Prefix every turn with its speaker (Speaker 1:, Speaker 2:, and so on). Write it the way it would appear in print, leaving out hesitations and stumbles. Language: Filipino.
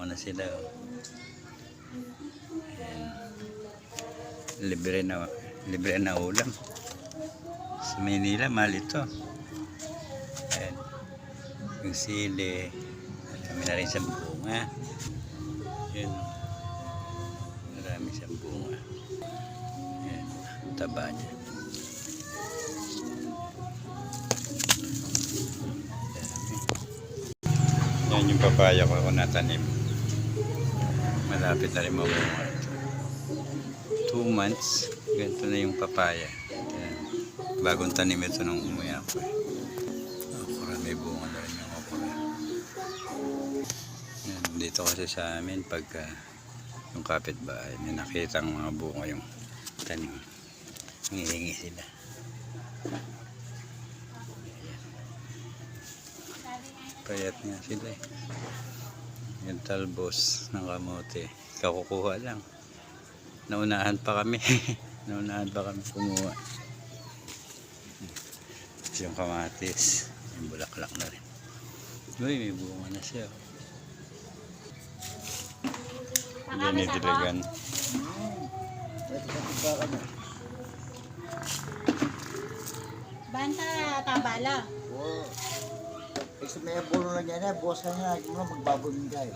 Speaker 1: bunga na sila. Oh. Ayan. Libre na ulam. Sa Manila, mahal ito. Ayan. Yung sili. Kami na rin sa bunga. Ayan. Marami sa bunga. Ayan. Taba niya. Yan yung papaya ko natanim. Malapit na rin mamunga. 2 months, ganito na yung papaya. Yan. Bagong tanim ito nung umuwi ako. Okra, may bunga na rin yung okra. Yan, dito kasi sa amin, pagka yung kapitbahay, may nakita ang mga bunga yung tanim. Ngihingi sila. Payat nga sila eh. Yung talbos ng kamote kakukuha lang. Naunahan pa kami. Naunahan pa kami kumuha. Yung kamatis, yung bulaklak na rin. Uy, may bunga na siya. Yan yung dilagan.
Speaker 2: Banta tabala.
Speaker 3: Oo. Kasi may puno na dyan bukas ka na, magbaboy mo dahil.